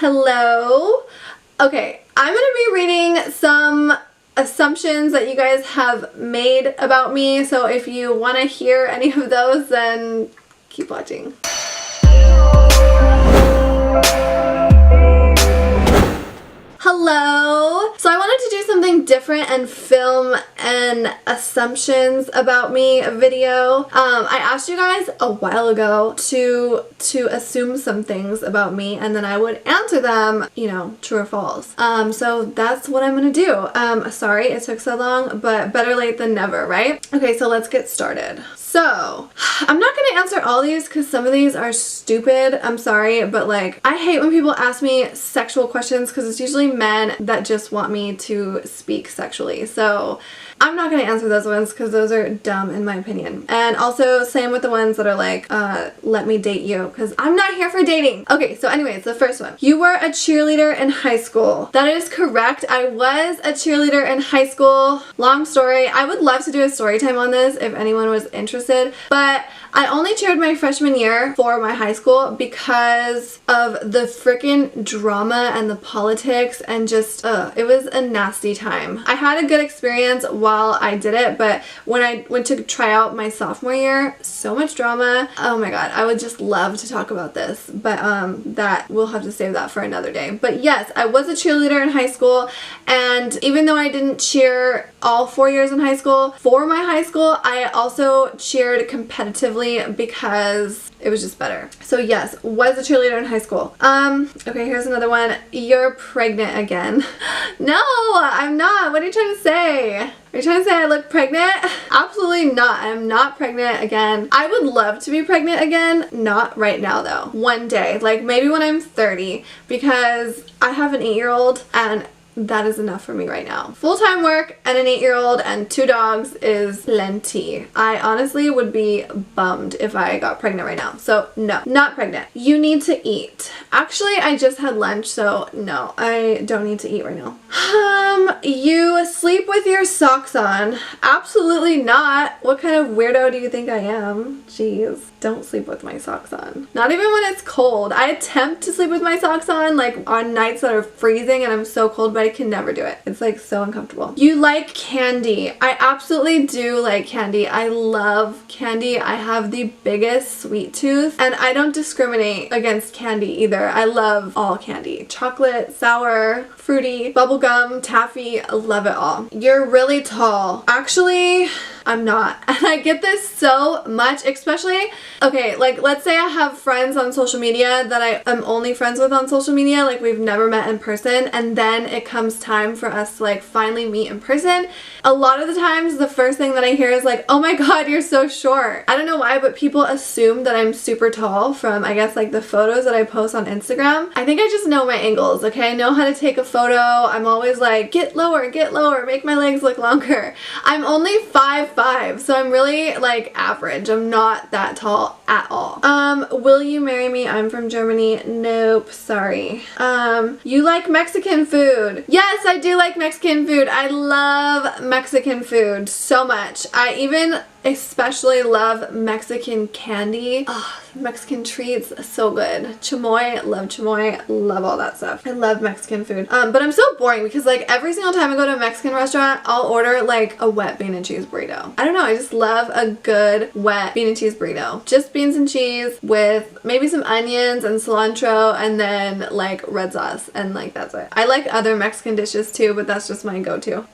Hello. Okay, I'm gonna be reading some assumptions that you guys have made about me, so if you want to hear any of those, then keep watching. Hello! So I wanted to do something different and film an assumptions about me video. I asked you guys a while ago to assume some things about me and then I would answer them, you know, true or false. So that's what I'm gonna do. Sorry it took so long, but better late than never, right? Okay, so let's get started. So, I'm not gonna answer all these because some of these are stupid, I'm sorry, but like, I hate when people ask me sexual questions because it's usually men that just want me to speak sexually. So, I'm not gonna answer those ones because those are dumb in my opinion. And also, same with the ones that are like, let me date you, because I'm not here for dating. Okay, so anyways, the first one. You were a cheerleader in high school. That is correct. I was a cheerleader in high school. Long story. I would love to do a story time on this if anyone was interested, but I only cheered my freshman year for my high school because of the freaking drama and the politics and just, it was a nasty time. I had a good experience while I did it, but when I went to try out my sophomore year, so much drama. Oh my god, I would just love to talk about this, but that we'll have to save that for another day. But yes, I was a cheerleader in high school, and even though I didn't cheer all 4 years in high school, for my high school, I also cheered competitively because it was just better. So yes, was a cheerleader in high school. Okay, here's another one. You're pregnant again. No, I'm not. What are you trying to say? Are you trying to say I look pregnant? Absolutely not. I'm not pregnant again. I would love to be pregnant again. Not right now though. One day. Like maybe when I'm 30, because I have an 8-year-old and that is enough for me right now. Full-time work and an 8-year-old and 2 dogs is plenty. I honestly would be bummed if I got pregnant right now. So no, not pregnant. You need to eat. Actually, I just had lunch, so no, I don't need to eat right now. You sleep with your socks on. Absolutely not. What kind of weirdo do you think I am? Jeez. Don't sleep with my socks on. Not even when it's cold. I attempt to sleep with my socks on, like on nights that are freezing and I'm so cold, but I can never do it. It's like so uncomfortable. You like candy. I absolutely do like candy. I love candy. I have the biggest sweet tooth and I don't discriminate against candy either. I love all candy. Chocolate, sour, fruity, bubblegum, taffy, I love it all. You're really tall. Actually, I'm not. And I get this so much, especially, okay, like let's say I have friends on social media that I am only friends with on social media, like we've never met in person, and then it comes time for us to like finally meet in person. A lot of the times the first thing that I hear is like, oh my god, you're so short. I don't know why, but people assume that I'm super tall from, I guess, like the photos that I post on Instagram. I think I just know my angles, okay? I know how to take a photo. I'm always like, get lower, make my legs look longer. I'm only 5'5", so I'm really like average. I'm not that tall at all. Will you marry me? I'm from Germany. Nope, sorry. You like Mexican food? Yes, I do like Mexican food. I love Mexican food so much. I even especially love Mexican candy. Oh, Mexican treats, so good. Chamoy, love all that stuff. I love Mexican food. But I'm so boring because like every single time I go to a Mexican restaurant, I'll order like a wet bean and cheese burrito. I don't know, I just love a good wet bean and cheese burrito. Just beans and cheese with maybe some onions and cilantro and then like red sauce, and like that's it. I like other Mexican dishes too, but that's just my go-to.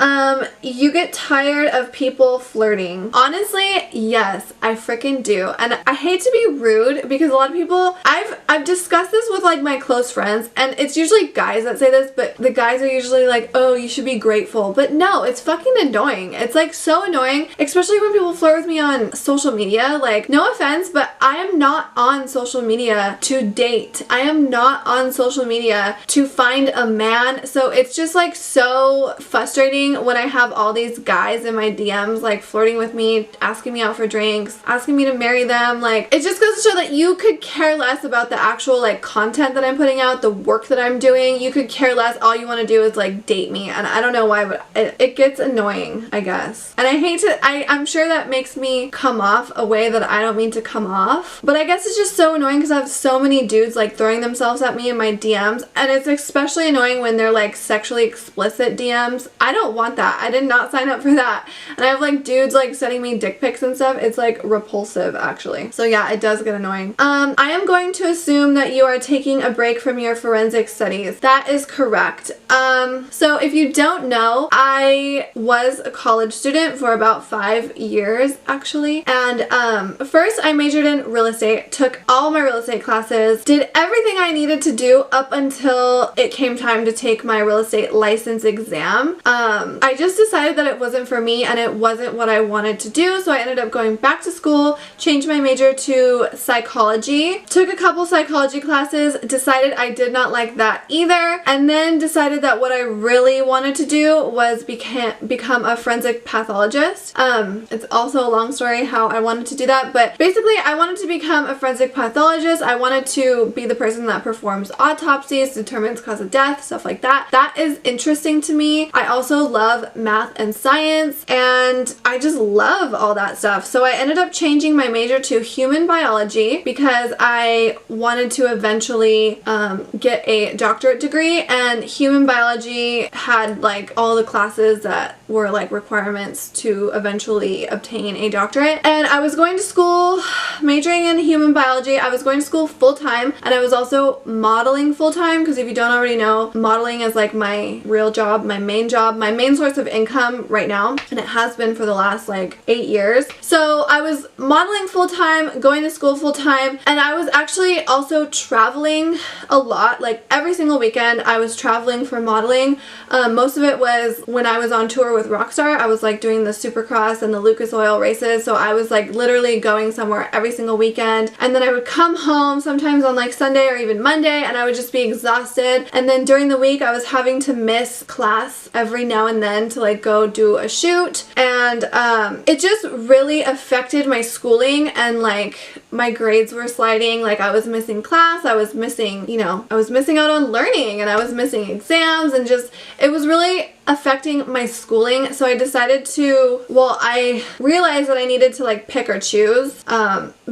You get tired of people flirting. Honestly, yes, I freaking do. And I hate to be rude because a lot of people, I've discussed this with like my close friends, and it's usually guys that say this, but the guys are usually like, oh, you should be grateful. But no, it's fucking annoying. It's like so annoying, especially when people flirt with me on social media. Like, no offense, but I am not on social media to date. I am not on social media to find a man. So it's just like so frustrating when I have all these guys in my DMs like flirting with me, asking me out for drinks, asking me to marry them. Like, it just goes to show that you could care less about the actual like content that I'm putting out, the work that I'm doing. You could care less. All you want to do is like date me, and I don't know why, but it gets annoying, I guess. And I hate to, I'm sure that makes me come off a way that I don't mean to come off, but I guess it's just so annoying because I have so many dudes like throwing themselves at me in my DMs, and it's especially annoying when they're like sexually explicit DMs. I don't want that. I did not sign up for that. And I have like dudes like sending me dick pics and stuff. It's like repulsive, actually. So yeah, it does get annoying. I am going to assume that you are taking a break from your forensic studies. That is correct. So if you don't know, I was a college student for about 5 years actually, and first I majored in real estate, took all my real estate classes, did everything I needed to do up until it came time to take my real estate license exam. I just decided that it wasn't for me and it wasn't what I wanted to do, so I ended up going back to school, changed my major to psychology, took a couple psychology classes, decided I did not like that either, and then decided that what I really wanted to do was become a forensic pathologist. It's also a long story how I wanted to do that, but basically I wanted to become a forensic pathologist. I wanted to be the person that performs autopsies, determines cause of death, stuff like that. That is interesting to me. I also love math and science, and I just love all that stuff. So I ended up changing my major to human biology because I wanted to eventually get a doctorate degree, and human biology had like all the classes that were like requirements to eventually obtain a doctorate. And I was going to school majoring in human biology. I was going to school full-time, and I was also modeling full-time, because if you don't already know, modeling is like my real job, my main source of income right now, and it has been for the last like 8 years. So I was modeling full-time, going to school full-time, and I was actually also traveling a lot. Like every single weekend I was traveling for modeling. Most of it was when I was on tour with Rockstar. I was like doing the Supercross and the Lucas Oil races, so I was like literally going somewhere every single weekend, and then I would come home sometimes on like Sunday or even Monday, and I would just be exhausted. And then during the week I was having to miss class every now and then to like go do a shoot, and it just really affected my schooling, and like my grades were sliding. Like I was missing class, I was missing, you know, I was missing out on learning, and I was missing exams, and just it was really affecting my schooling. So I decided to, well, I realized that I needed to like pick or choose,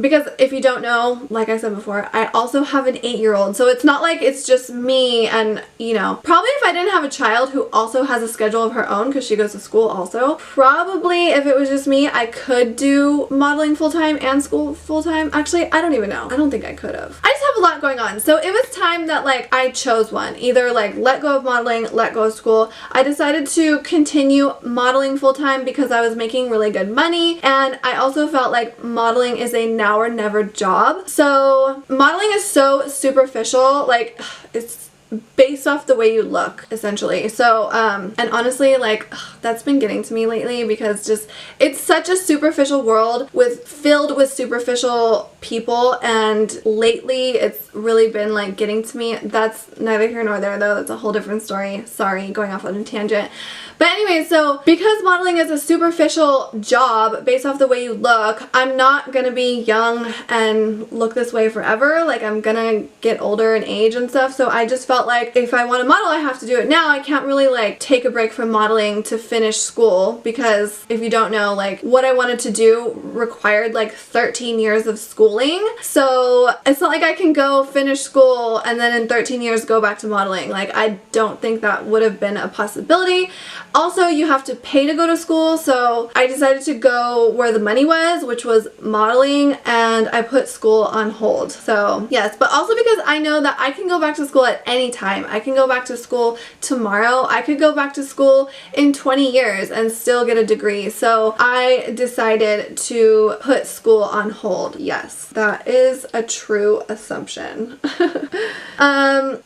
because if you don't know, like I said before, I also have an 8-year-old, so it's not like it's just me. And you know, probably if I didn't have a child who also has a schedule of her own because she goes to school also, probably if it was just me, I could do modeling full-time and school full-time. Actually, I don't even know. I don't think I could have. I just have a lot going on, so it was time that like I chose one, either like let go of modeling, let go of school. I decided to continue modeling full-time because I was making really good money, and I also felt like modeling is a now or never job. So modeling is so superficial, like it's based off the way you look, essentially. So and honestly, like that's been getting to me lately, because just it's such a superficial world filled with superficial people, and lately it's really been like getting to me. That's neither here nor there though. That's a whole different story. Sorry, going off on a tangent. But anyway, so because modeling is a superficial job based off the way you look, I'm not gonna be young and look this way forever. Like I'm gonna get older in age and stuff. So I just felt like if I want to model, I have to do it now. I can't really like take a break from modeling to finish school, because if you don't know, like what I wanted to do required like 13 years of schooling. So it's not like I can go finish school and then in 13 years go back to modeling. Like I don't think that would have been a possibility. Also, you have to pay to go to school, so I decided to go where the money was, which was modeling, and I put school on hold. So yes, but also because I know that I can go back to school at any time. I can go back to school tomorrow. I could go back to school in 20 years and still get a degree. So I decided to put school on hold. Yes, that is a true assumption.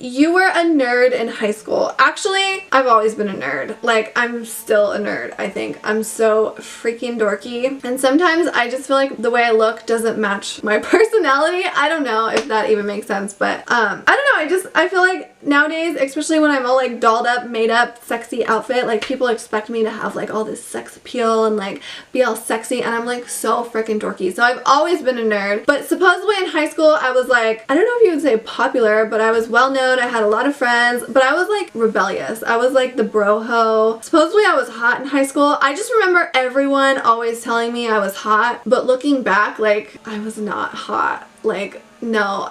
You were a nerd in high school. Actually, I've always been a nerd. Like, I'm still a nerd, I think. I'm so freaking dorky. And sometimes I just feel like the way I look doesn't match my personality. I don't know if that even makes sense, but I don't know. I feel like nowadays, especially when I'm all like dolled up, made up, sexy outfit, like people expect me to have like all this sex appeal and like be all sexy, and I'm like so freaking dorky. So I've always been a nerd, but supposedly in high school I was like, I don't know if you would say popular, but I was well known. I had a lot of friends, but I was like rebellious. I was like the bro hoe. Supposedly I was hot in high school. I just remember everyone always telling me I was hot, but looking back, like I was not hot. Like no,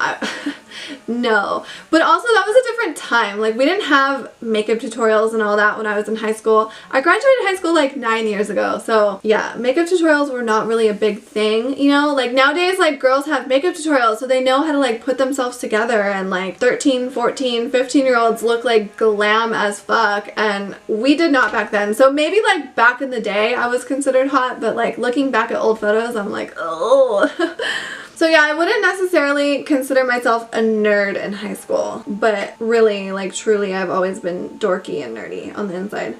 no. But also that was a different time. Like we didn't have makeup tutorials and all that when I was in high school. I graduated high school like 9 years ago. So yeah, makeup tutorials were not really a big thing, you know? Like nowadays, like girls have makeup tutorials so they know how to like put themselves together, and like 13, 14, 15-year-olds look like glam as fuck, and we did not back then. So maybe like back in the day I was considered hot, but like looking back at old photos I'm like, oh. So yeah, I wouldn't necessarily consider myself a nerd in high school, but really, like truly, I've always been dorky and nerdy on the inside.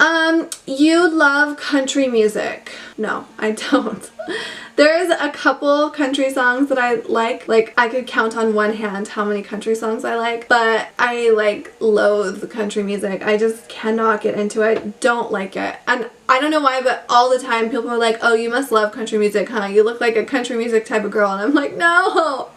You love country music. No, I don't. There's a couple country songs that I like. Like, I could count on one hand how many country songs I like, but I like loathe country music. I just cannot get into it. Don't like it. And I don't know why, but all the time people are like, oh, you must love country music, huh? You look like a country music type of girl. And I'm like, no,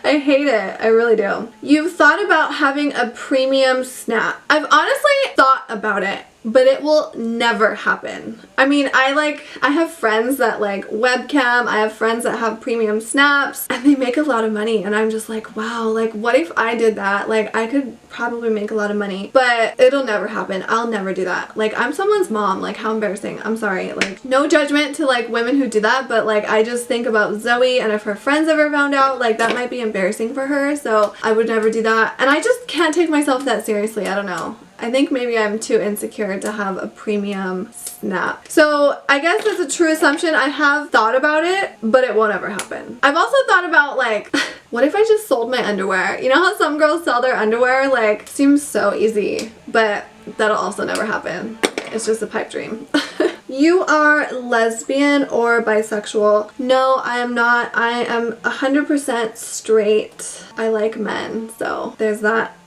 I hate it. I really do. You've thought about having a premium snap. I've honestly thought about it, but it will never happen. I mean, I have friends that like webcam, I have friends that have premium snaps, and they make a lot of money, and I'm just like, wow, like what if I did that? Like I could probably make a lot of money, but it'll never happen. I'll never do that. Like I'm someone's mom, like how embarrassing. I'm sorry, like no judgment to like women who do that, but like I just think about Zoe, and if her friends ever found out, like that might be embarrassing for her, so I would never do that. And I just can't take myself that seriously. I don't know. I think maybe I'm too insecure to have a premium snap. So I guess that's a true assumption. I have thought about it, but it won't ever happen. I've also thought about like, what if I just sold my underwear? You know how some girls sell their underwear? Like, seems so easy, but that'll also never happen. It's just a pipe dream. You are lesbian or bisexual? No, I am not. I am 100% straight. I like men, so there's that.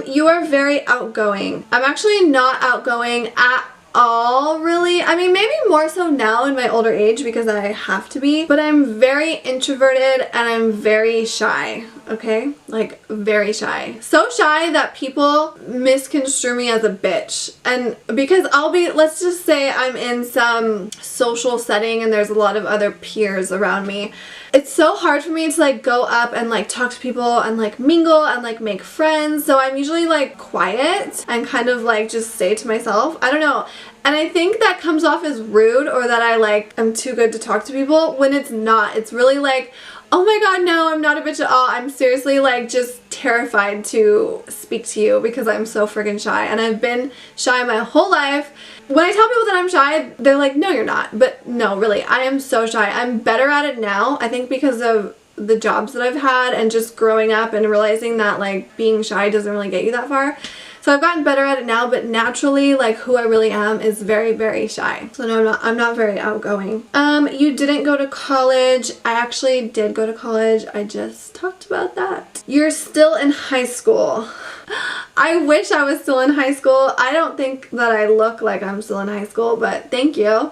You are very outgoing. I'm actually not outgoing at all, really. I mean, maybe more so now in my older age because I have to be, but I'm very introverted and I'm very shy, okay? Like, very shy. So shy that people misconstrue me as a bitch. And because let's just say I'm in some social setting and there's a lot of other peers around me. It's so hard for me to like go up and like talk to people and like mingle and like make friends. So I'm usually like quiet and kind of like just stay to myself. I don't know. And I think that comes off as rude, or that I like am too good to talk to people, when it's not. It's really like, oh my god, no, I'm not a bitch at all. I'm seriously like just terrified to speak to you because I'm so friggin' shy. And I've been shy my whole life. When I tell people that I'm shy, they're like, no, you're not. But no, really, I am so shy. I'm better at it now, I think, because of the jobs that I've had and just growing up and realizing that like being shy doesn't really get you that far. So I've gotten better at it now, but naturally, like who I really am is very, very shy. So no, I'm not very outgoing. You didn't go to college. I actually did go to college. I just talked about that. You're still in high school. I wish I was still in high school. I don't think that I look like I'm still in high school, but thank you.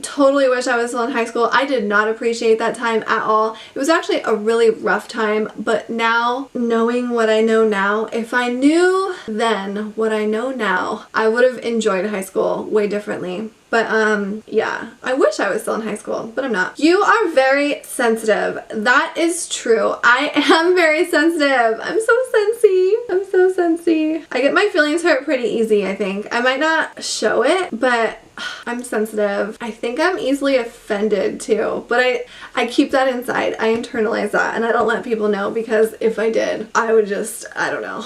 Totally wish I was still in high school. I did not appreciate that time at all. It was actually a really rough time, but now, knowing what I know now, if I knew then what I know now, I would have enjoyed high school way differently. But yeah, I wish I was still in high school, but I'm not. You are very sensitive. That is true. I am very sensitive. I'm so sensy. I'm so sensy. I get my feelings hurt pretty easy, I think. I might not show it, but I'm sensitive. I think I'm easily offended too, but I keep that inside. I internalize that and I don't let people know, because if I did, I would just, I don't know.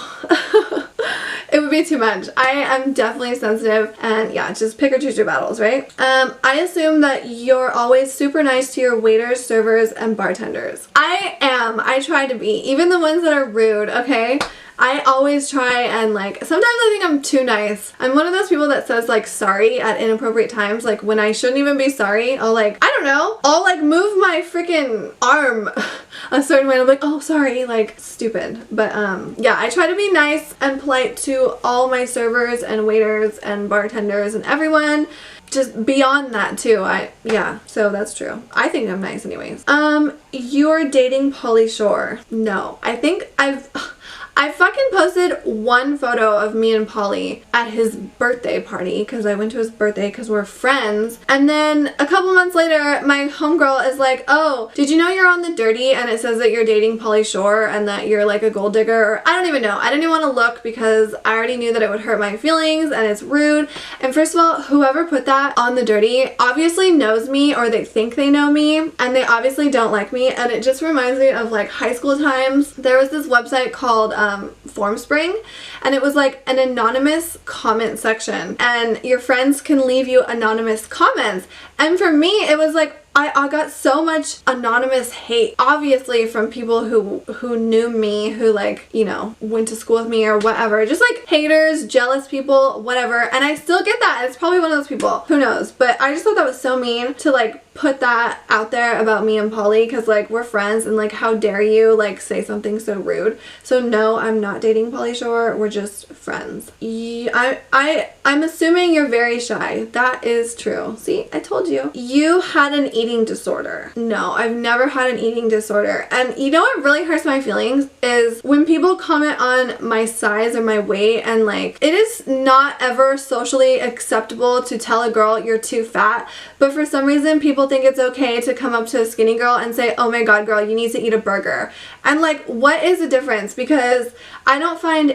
It would be too much. I am definitely sensitive, and yeah, just pick or choose your battles, right? I assume that you're always super nice to your waiters, servers, and bartenders. I am. I try to be. Even the ones that are rude, okay? I always try and like, sometimes I think I'm too nice. I'm one of those people that says like sorry at inappropriate times. Like when I shouldn't even be sorry, I'll like, I don't know, I'll like move my freaking arm a certain way. I'm like, oh sorry, like stupid. But yeah, I try to be nice and polite to all my servers and waiters and bartenders and everyone. Just beyond that too. Yeah, so that's true. I think I'm nice anyways. You're dating Pauly Shore. No, I think I fucking posted one photo of me and Pauly at his birthday party because I went to his birthday because we're friends. And then a couple months later, my homegirl is like, oh, did you know you're on the dirty and it says that you're dating Pauly Shore and that you're like a gold digger? Or I don't even know. I didn't even want to look because I already knew that it would hurt my feelings and it's rude. And first of all, whoever put that on the dirty obviously knows me or they think they know me and they obviously don't like me. And it just reminds me of like high school times. There was this website called Formspring, and it was like an anonymous comment section and your friends can leave you anonymous comments, and for me it was like I got so much anonymous hate, obviously from people who knew me, who like, you know, went to school with me or whatever. Just like haters, jealous people, whatever. And I still get that. It's probably one of those people. Who knows? But I just thought that was so mean to like put that out there about me and Pauly because like we're friends and like how dare you like say something so rude. So no, I'm not dating Pauly Shore. We're just friends. I'm assuming you're very shy. That is true. See, I told you. You had an eating disorder. No, I've never had an eating disorder. And you know what really hurts my feelings is when people comment on my size or my weight, and like it is not ever socially acceptable to tell a girl you're too fat, but for some reason people think it's okay to come up to a skinny girl and say, oh my god girl, you need to eat a burger. And like, what is the difference? Because I don't find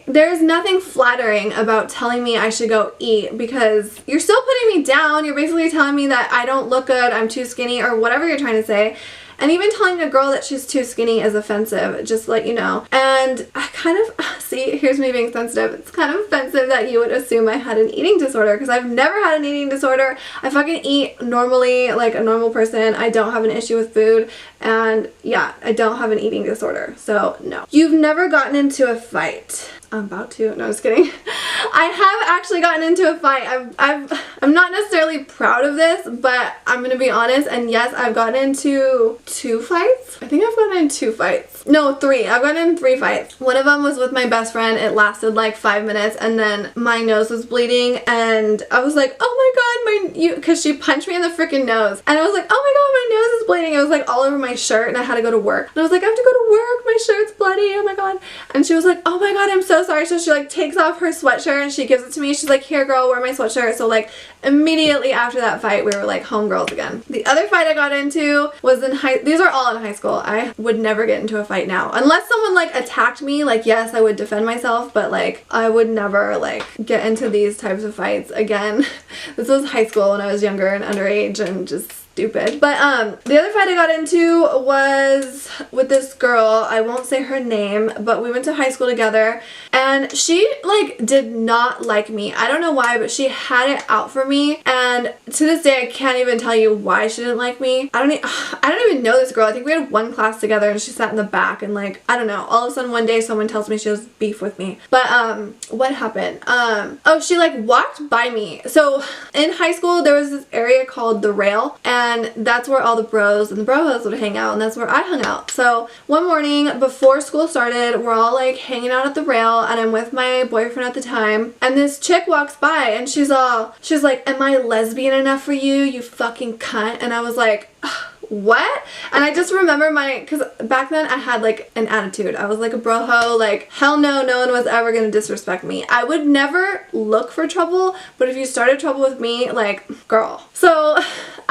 there's nothing flattering about telling me I should go eat, because you're still putting me down. You're basically telling me that I don't look good, I'm too skinny, or whatever you're trying to say. And even telling a girl that she's too skinny is offensive, just to let you know. And I kind of, see, here's me being sensitive. It's kind of offensive that you would assume I had an eating disorder, because I've never had an eating disorder. I fucking eat normally like a normal person. I don't have an issue with food. And yeah, I don't have an eating disorder. So no. You've never gotten into a fight. I'm about to. No, I'm just kidding. I have actually gotten into a fight. I'm not necessarily proud of this, but I'm gonna be honest, and yes, I've gotten into 2 fights. I think I've gotten in 2 fights. No, 3. I've gotten in 3 fights. One of them was with my best friend. It lasted like 5 minutes, and then my nose was bleeding, and I was like, oh my god, because she punched me in the freaking nose, and I was like, oh my god, my nose is bleeding. It was like all over my shirt, and I had to go to work. And I was like, I have to go to work. My shirt's bloody. Oh my god. And she was like, oh my god, I'm so sorry. So she like takes off her sweatshirt and she gives it to me. She's like, here girl, wear my sweatshirt. So like immediately after that fight, we were like homegirls again. The other fight I got into was these are all in high school. I would never get into a fight now. Unless someone like attacked me, like yes, I would defend myself, but like I would never like get into these types of fights again. This was high school when I was younger and underage and just stupid. But the other fight I got into was with this girl. I won't say her name, but we went to high school together, and she like did not like me. I don't know why, but she had it out for me, and to this day I can't even tell you why she didn't like me. I don't even know this girl. I think we had 1 class together and she sat in the back, and like I don't know, all of a sudden one day someone tells me she has beef with me. But what happened? Oh, she like walked by me. So in high school there was this area called the Rail, and that's where all the bros and the bros would hang out, and that's where I hung out. So one morning before school started, we're all like hanging out at the Rail, and I'm with my boyfriend at the time, and this chick walks by and she's like, am I lesbian enough for you, you fucking cunt? And I was like, what? And I just remember because back then I had like an attitude. I was like a bro ho, like hell no, no one was ever gonna disrespect me. I would never look for trouble, but if you started trouble with me, like girl. So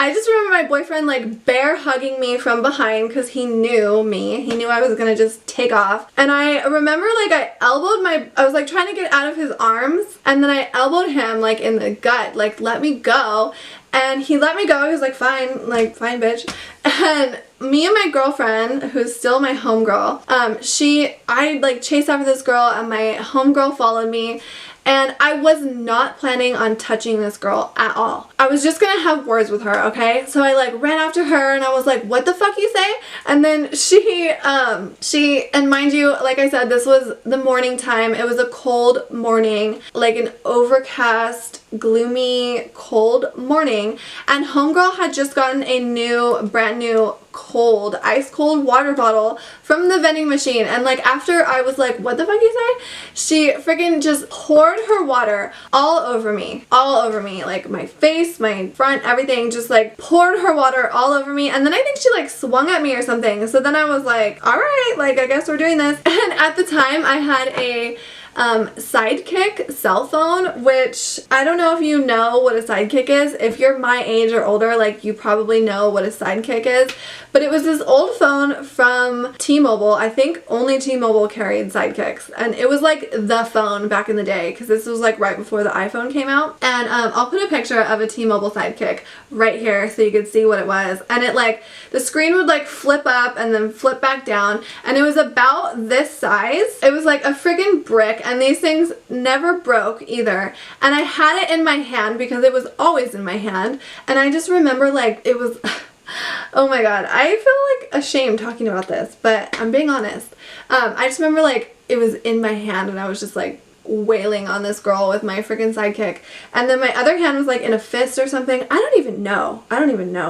I just remember my boyfriend like bear hugging me from behind because he knew me. He knew I was gonna just take off. And I remember like I was like trying to get out of his arms, and then I elbowed him like in the gut, like let me go. And he let me go. He was like, fine, bitch. And me and my girlfriend, who's still my homegirl, I like chased after this girl, and my homegirl followed me. and I was not planning on touching this girl at all. I was just gonna have words with her, okay? So I like ran after her and I was like, what the fuck you say? And then she, and mind you, like I said, this was the morning time. It was a cold morning, like an overcast, gloomy, cold morning, and homegirl had just gotten a brand new cold, ice cold water bottle from the vending machine, and like after I was like, what the fuck you say? She freaking just poured her water all over me, like my face, my front, everything, just like poured her water all over me. And then I think she like swung at me or something, so then I was like, all right, like I guess we're doing this. And at the time I had a Sidekick cell phone, which I don't know if you know what a Sidekick is. If you're my age or older, like you probably know what a Sidekick is, but it was this old phone from T-Mobile. I think only T-Mobile carried Sidekicks, and it was like the phone back in the day, because this was like right before the iPhone came out. And I'll put a picture of a T-Mobile Sidekick right here so you could see what it was. And it like, the screen would like flip up and then flip back down, and it was about this size. It was like a friggin' brick, and these things never broke either. And I had it in my hand because it was always in my hand, and I just remember like it was oh my god, I feel like ashamed talking about this, but I'm being honest. I just remember like it was in my hand and I was just like wailing on this girl with my freaking Sidekick, and then my other hand was like in a fist or something. I don't even know.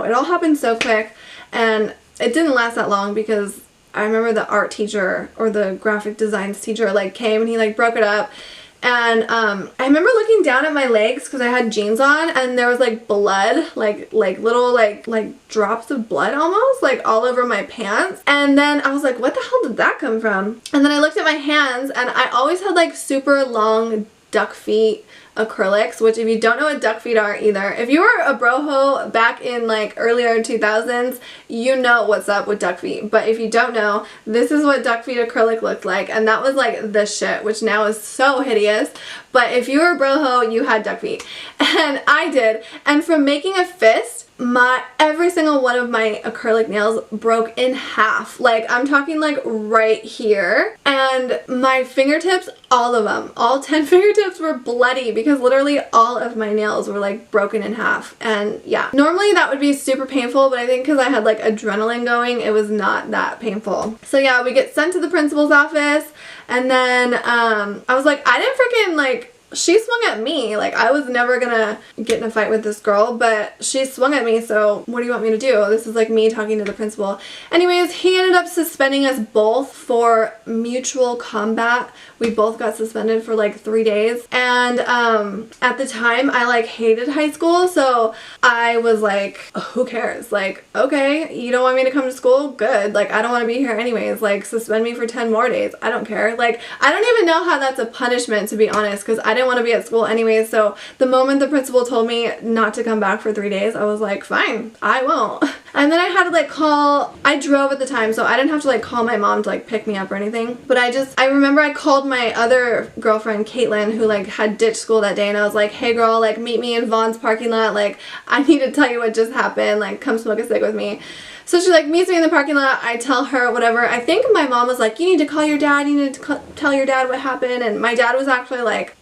It all happened so quick, and it didn't last that long because I remember the art teacher or the graphic designs teacher like came and he like broke it up. And I remember looking down at my legs because I had jeans on, and there was like blood, like little like drops of blood almost like all over my pants. And then I was like, what the hell did that come from? And then I looked at my hands, and I always had like super long duck feet acrylics, which if you don't know what duck feet are either, if you were a broho back in like earlier 2000s, you know what's up with duck feet. But if you don't know, this is what duck feet acrylic looked like, and that was like the shit, which now is so hideous. But if you were a broho, you had duck feet, and I did. And from making a fist, every single one of my acrylic nails broke in half. Like I'm talking like right here, and my fingertips, all of them, all 10 fingertips were bloody because literally all of my nails were like broken in half. And yeah, normally that would be super painful, but I think because I had like adrenaline going, it was not that painful. So yeah, we get sent to the principal's office, and then I was like, I didn't freaking like, she swung at me. Like I was never gonna get in a fight with this girl, but she swung at me, so what do you want me to do? This is like me talking to the principal. Anyways, he ended up suspending us both for mutual combat. We both got suspended for like 3 days. And at the time I like hated high school, so I was like, who cares? Like, okay, you don't want me to come to school? Good. Like I don't want to be here anyways. Like suspend me for 10 more days. I don't care. Like I don't even know how that's a punishment, to be honest, because I didn't want to be at school anyways. So the moment the principal told me not to come back for 3 days, I was like, fine, I won't. And then I had to like I drove at the time, so I didn't have to like call my mom to like pick me up or anything. But I remember I called my other girlfriend, Caitlin, who like had ditched school that day, and I was like, hey girl, like meet me in Vaughn's parking lot. Like I need to tell you what just happened. Like come smoke a cig with me. So she like meets me in the parking lot. I tell her whatever. I think my mom was like, you need to call your dad. You need to tell your dad what happened. And my dad was actually like,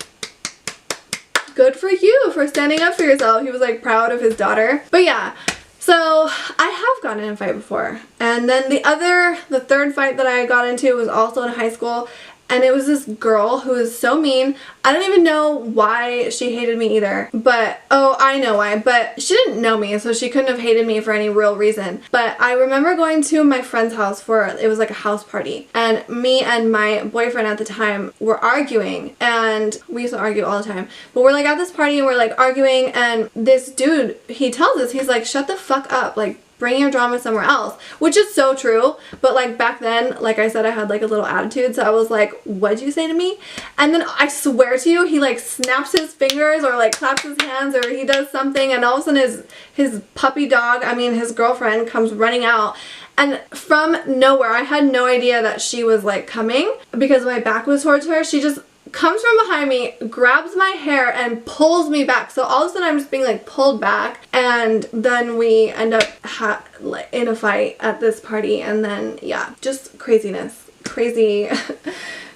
good for you for standing up for yourself. He was like proud of his daughter. But yeah, so I have gotten in a fight before. And then the third fight that I got into was also in high school. And it was this girl who was so mean. I don't even know why she hated me either. But, oh, I know why. But she didn't know me, so she couldn't have hated me for any real reason. But I remember going to my friend's house it was like a house party. And me and my boyfriend at the time were arguing. And we used to argue all the time. But we're like at this party and we're like arguing. And this dude, he tells us, he's like, shut the fuck up. Like, bring your drama somewhere else, which is so true. But like back then, like I said, I had like a little attitude, so I was like, what'd you say to me? And then I swear to you, he like snaps his fingers or like claps his hands or he does something, and all of a sudden his puppy dog, his girlfriend, comes running out. And from nowhere, I had no idea that she was like coming because my back was towards her. She just comes from behind me, grabs my hair, and pulls me back. So all of a sudden I'm just being like pulled back, and then we end up in a fight at this party. And then yeah, just craziness, crazy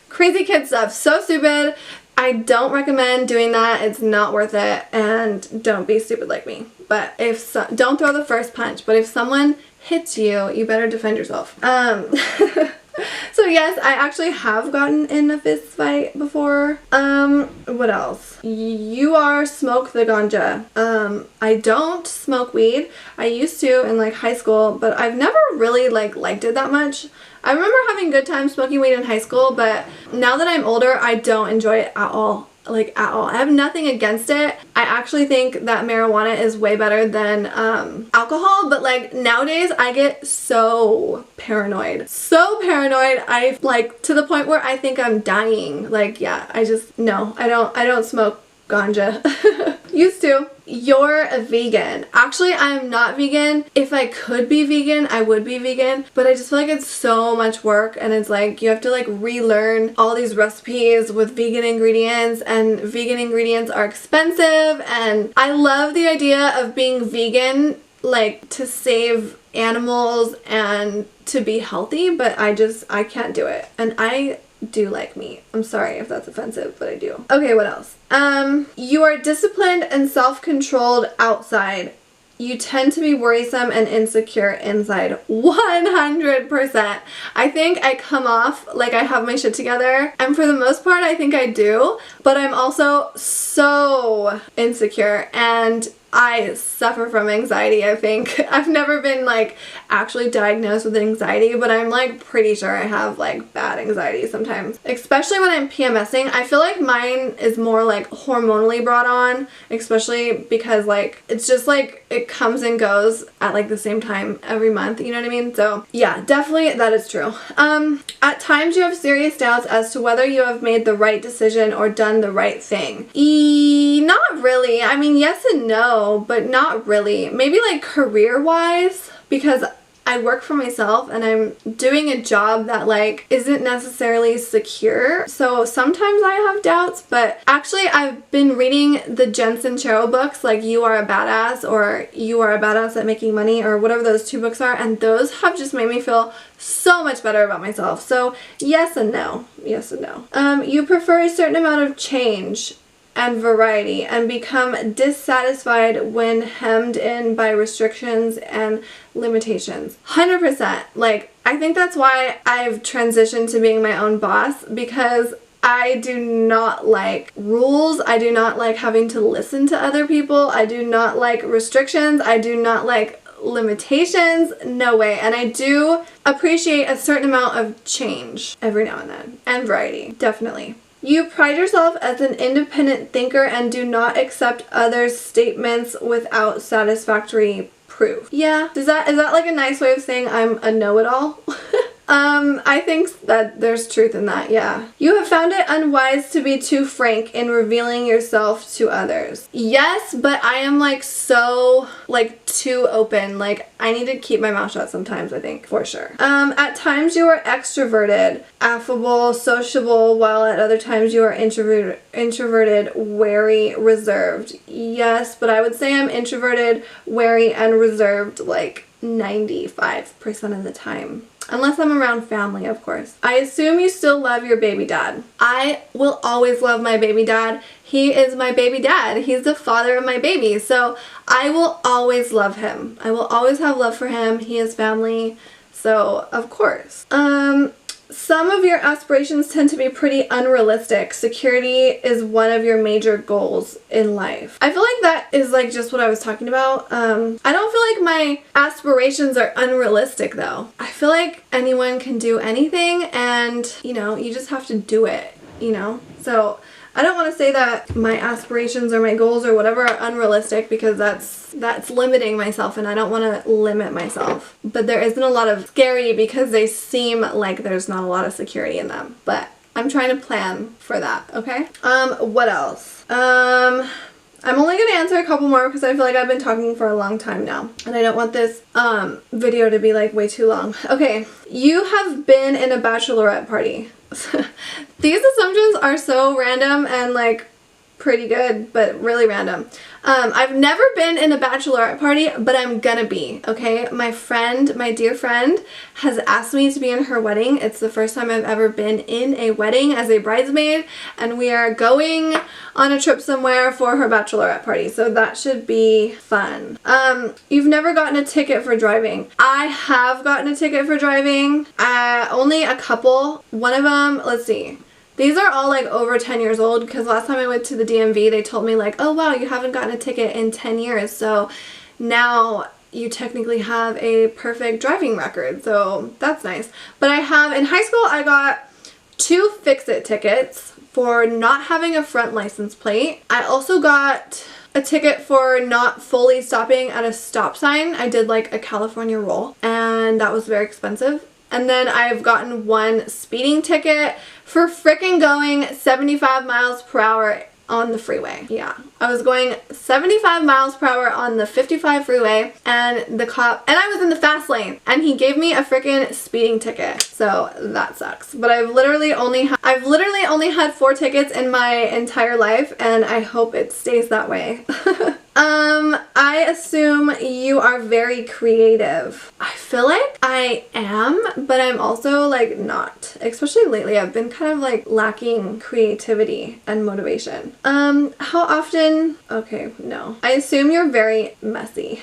kid stuff. So stupid. I don't recommend doing that. It's not worth it, and don't be stupid like me. But don't throw the first punch, but if someone hits you, you better defend yourself. So yes, I actually have gotten in a fist fight before. What else? You are smoke the ganja. I don't smoke weed. I used to in like high school, but I've never really liked it that much. I remember having good times smoking weed in high school, but now that I'm older, I don't enjoy it at all. Like at all. I have nothing against it. I actually think that marijuana is way better than alcohol, but like nowadays I get so paranoid. So paranoid. I like to the point where I think I'm dying. Like yeah, I don't smoke ganja. Used to. You're a vegan. Actually, I'm not vegan. If I could be vegan, I would be vegan, but I just feel like it's so much work, and it's like you have to like relearn all these recipes with vegan ingredients, and vegan ingredients are expensive, and I love the idea of being vegan, like to save animals and to be healthy, but I can't do it. And I do like meat. I'm sorry if that's offensive, but I do. Okay, what else? You are disciplined and self-controlled outside. You tend to be worrisome and insecure inside. 100%. I think I come off like I have my shit together, and for the most part I think I do, but I'm also so insecure, and I suffer from anxiety, I think. I've never been like actually diagnosed with anxiety, but I'm like pretty sure I have like bad anxiety sometimes. Especially when I'm PMSing. I feel like mine is more like hormonally brought on, especially because like it's just like it comes and goes at like the same time every month, you know what I mean? So yeah, definitely that is true. At times you have serious doubts as to whether you have made the right decision or done the right thing. Not really. I mean, yes and no, but not really. Maybe like career-wise, because I work for myself and I'm doing a job that like isn't necessarily secure. So sometimes I have doubts, but actually I've been reading the Jen Sincero books, like You Are a Badass or You Are a Badass at Making Money, or whatever those two books are, and those have just made me feel so much better about myself. So yes and no. Yes and no. You prefer a certain amount of change and variety and become dissatisfied when hemmed in by restrictions and limitations. 100%. Like, I think that's why I've transitioned to being my own boss, because I do not like rules. I do not like having to listen to other people. I do not like restrictions. I do not like limitations. No way. And I do appreciate a certain amount of change every now and then, and variety, definitely. You pride yourself as an independent thinker and do not accept others' statements without satisfactory proof. Yeah, is that like a nice way of saying I'm a know-it-all? I think that there's truth in that, yeah. You have found it unwise to be too frank in revealing yourself to others. Yes, but I am like so like too open. Like I need to keep my mouth shut sometimes, I think, for sure. At times you are extroverted, affable, sociable, while at other times you are introverted, wary, reserved. Yes, but I would say I'm introverted, wary, and reserved like 95% of the time. Unless I'm around family, of course. I assume you still love your baby dad. I will always love my baby dad. He is my baby dad. He's the father of my baby. So I will always love him. I will always have love for him. He is family. So, of course. Some of your aspirations tend to be pretty unrealistic. Security is one of your major goals in life. I feel like that is like just what I was talking about. I don't feel like my aspirations are unrealistic though. I feel like anyone can do anything, and you know, you just have to do it, you know? So I don't want to say that my aspirations or my goals or whatever are unrealistic, because that's limiting myself, and I don't want to limit myself. But there isn't a lot of scary because they seem like there's not a lot of security in them. But I'm trying to plan for that, okay? What else? I'm only going to answer a couple more because I feel like I've been talking for a long time now, and I don't want this video to be like way too long. Okay, you have been in a bachelorette party. These assumptions are so random and like pretty good, but really random. I've never been in a bachelorette party, but I'm gonna be, okay? My friend, my dear friend, has asked me to be in her wedding. It's the first time I've ever been in a wedding as a bridesmaid, and we are going on a trip somewhere for her bachelorette party, so that should be fun. You've never gotten a ticket for driving. I have gotten a ticket for driving, only a couple. One of them, let's see. These are all like over 10 years old because last time I went to the DMV they told me like, oh wow, you haven't gotten a ticket in 10 years, so now you technically have a perfect driving record, so that's nice. But I have, in high school I got 2 fix-it tickets for not having a front license plate. I also got a ticket for not fully stopping at a stop sign. I did like a California roll and that was very expensive. And then I've gotten 1 speeding ticket for frickin' going 75 miles per hour on the freeway. Yeah, I was going 75 miles per hour on the 55 freeway and the cop, and I was in the fast lane, and he gave me a frickin' speeding ticket. So that sucks. But I've literally only had 4 tickets in my entire life, and I hope it stays that way. I assume you are very creative. I feel like I am, but I'm also like not. Especially lately, I've been kind of like lacking creativity and motivation. How often? Okay, no. I assume you're very messy.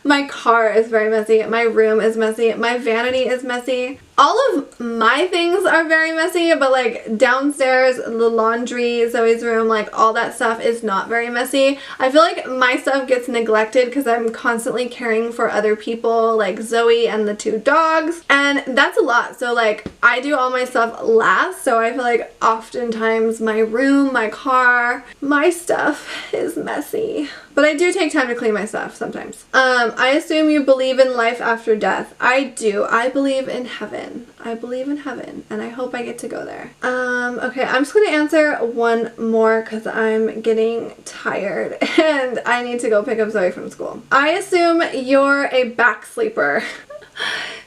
My car is very messy. My room is messy. My vanity is messy. All of my things are very messy, but like downstairs, the laundry, Zoe's room, like all that stuff is not very messy. I feel like my stuff gets neglected because I'm constantly caring for other people, like Zoe and the 2 dogs, and that's a lot. So like I do all my stuff last, so I feel like oftentimes my room, my car, my stuff is messy. But I do take time to clean my stuff sometimes. I assume you believe in life after death. I do. I believe in heaven. I believe in heaven, and I hope I get to go there. Okay, I'm just gonna answer one more because I'm getting tired and I need to go pick up Zoe from school. I assume you're a back sleeper.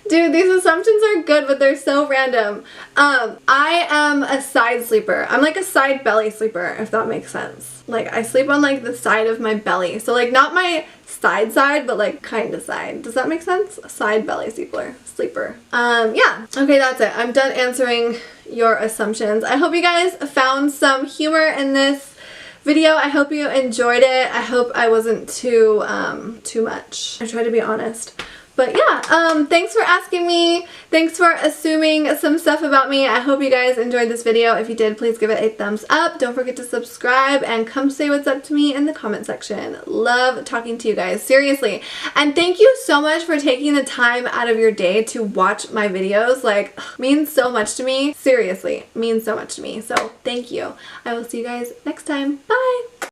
Dude, these assumptions are good, but they're so random. I am a side sleeper. I'm like a side belly sleeper, if that makes sense. Like, I sleep on like the side of my belly. So like not my side, but like kind of side. Does that make sense? A side belly sleeper. Yeah. Okay, that's it. I'm done answering your assumptions. I hope you guys found some humor in this video. I hope you enjoyed it. I hope I wasn't too much. I try to be honest. But yeah, thanks for asking me. Thanks for assuming some stuff about me. I hope you guys enjoyed this video. If you did, please give it a thumbs up. Don't forget to subscribe and come say what's up to me in the comment section. Love talking to you guys, seriously. And thank you so much for taking the time out of your day to watch my videos. Like, means so much to me. Seriously, means so much to me. So thank you. I will see you guys next time. Bye!